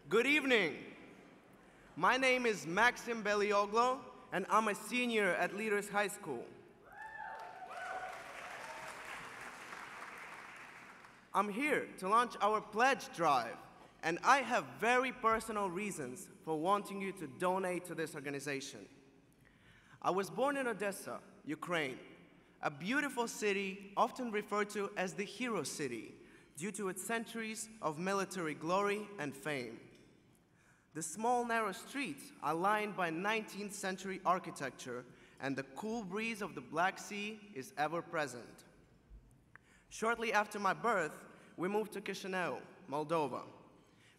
Good evening. My name is Maxim Belioglo, and I'm a senior at Leaders High School. I'm here to launch our pledge drive, and I have very personal reasons for wanting you to donate to this organization. I was born in Odessa, Ukraine, a beautiful city often referred to as the hero city due to its centuries of military glory and fame. The small, narrow streets are lined by 19th century architecture, and the cool breeze of the Black Sea is ever present. Shortly after my birth, we moved to Chisinau, Moldova.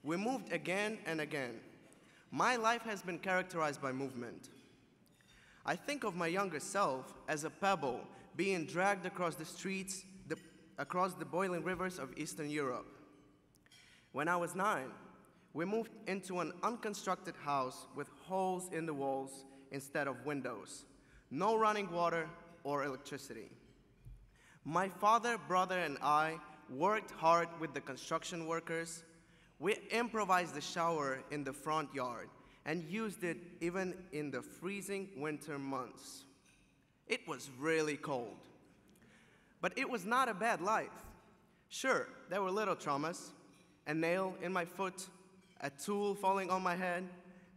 We moved again and again. My life has been characterized by movement. I think of my younger self as a pebble being dragged across the streets, across the boiling rivers of Eastern Europe. When I was 9, we moved into an unconstructed house with holes in the walls instead of windows, no running water or electricity. My father, brother, and I worked hard with the construction workers. We improvised the shower in the front yard and used it even in the freezing winter months. It was really cold. But it was not a bad life. Sure, there were little traumas, a nail in my foot, a tool falling on my head,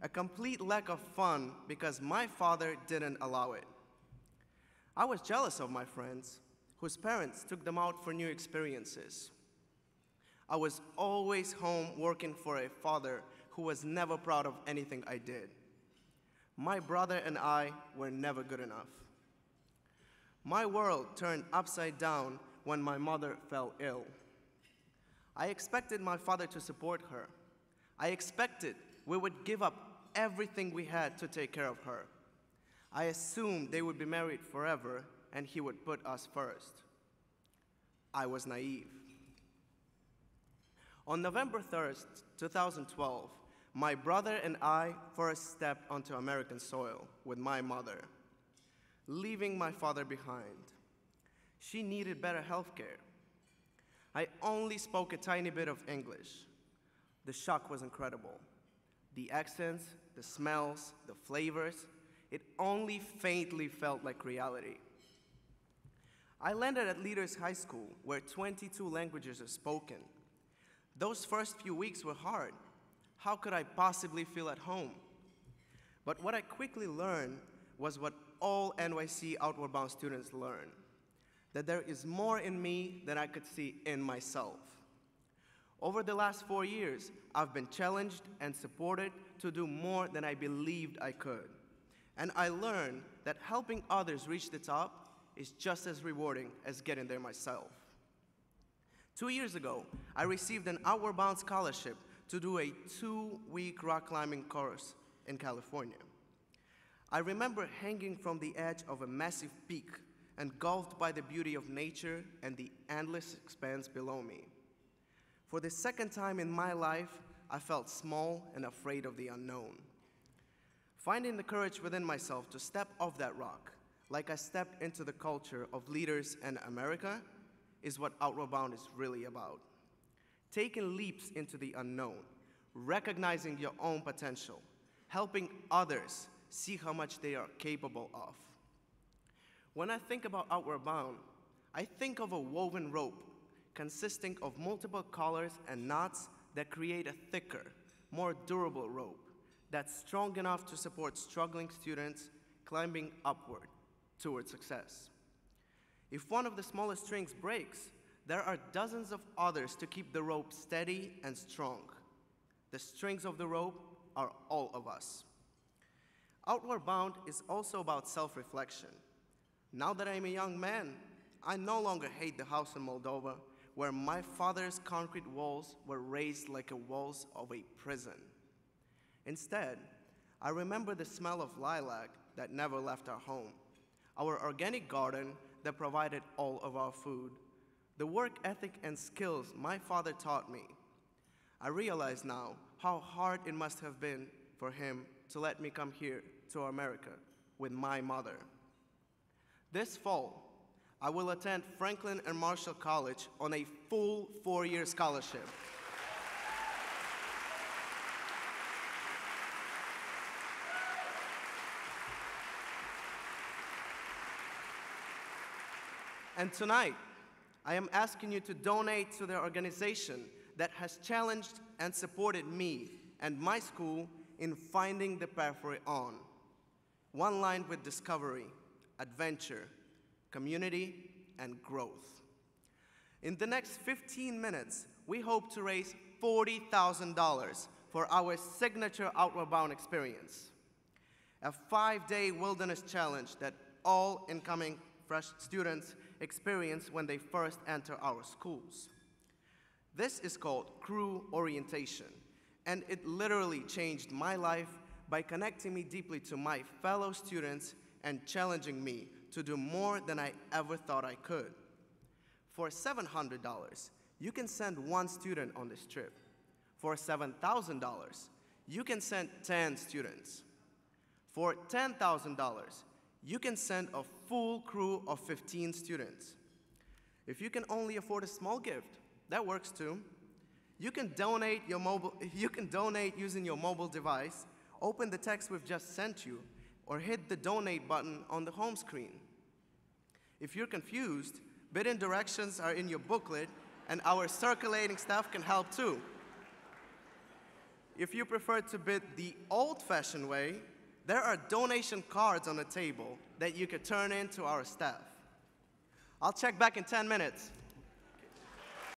a complete lack of fun because my father didn't allow it. I was jealous of my friends whose parents took them out for new experiences. I was always home working for a father who was never proud of anything I did. My brother and I were never good enough. My world turned upside down when my mother fell ill. I expected my father to support her. I expected we would give up everything we had to take care of her. I assumed they would be married forever and he would put us first. I was naive. On November 3rd, 2012, my brother and I first stepped onto American soil with my mother, leaving my father behind. She needed better health care. I only spoke a tiny bit of English. The shock was incredible. The accents, the smells, the flavors, it only faintly felt like reality. I landed at Leaders High School, where 22 languages are spoken. Those first few weeks were hard. How could I possibly feel at home? But what I quickly learned was what all NYC Outward Bound students learn, that there is more in me than I could see in myself. Over the last 4 years, I've been challenged and supported to do more than I believed I could. And I learned that helping others reach the top is just as rewarding as getting there myself. 2 years ago, I received an Outward Bound scholarship to do a 2-week rock climbing course in California. I remember hanging from the edge of a massive peak, engulfed by the beauty of nature and the endless expanse below me. For the second time in my life, I felt small and afraid of the unknown. Finding the courage within myself to step off that rock, like I stepped into the culture of leaders in America, is what Outward Bound is really about. Taking leaps into the unknown, recognizing your own potential, helping others see how much they are capable of. When I think about Outward Bound, I think of a woven rope consisting of multiple collars and knots that create a thicker, more durable rope that's strong enough to support struggling students climbing upward towards success. If one of the smallest strings breaks, there are dozens of others to keep the rope steady and strong. The strings of the rope are all of us. Outward Bound is also about self-reflection. Now that I'm a young man, I no longer hate the house in Moldova where my father's concrete walls were raised like the walls of a prison. Instead, I remember the smell of lilac that never left our home, our organic garden that provided all of our food, the work ethic and skills my father taught me. I realize now how hard it must have been for him to let me come here to America with my mother. This fall, I will attend Franklin and Marshall College on a full 4-year scholarship. And tonight, I am asking you to donate to the organization that has challenged and supported me and my school in finding the pathway on. One lined with discovery, adventure, community, and growth. In the next 15 minutes, we hope to raise $40,000 for our signature Outward Bound experience, a 5-day wilderness challenge that all incoming fresh students experience when they first enter our schools. This is called Crew Orientation, and it literally changed my life by connecting me deeply to my fellow students and challenging me to do more than I ever thought I could. For $700, you can send one student on this trip. For $7,000, you can send 10 students. For $10,000, you can send a full crew of 15 students. If you can only afford a small gift, that works too. You can donate using your mobile device, open the text we've just sent you, or hit the donate button on the home screen. If you're confused, bid-in directions are in your booklet, and our circulating staff can help too. If you prefer to bid the old-fashioned way, there are donation cards on the table that you could turn in to our staff. I'll check back in 10 minutes.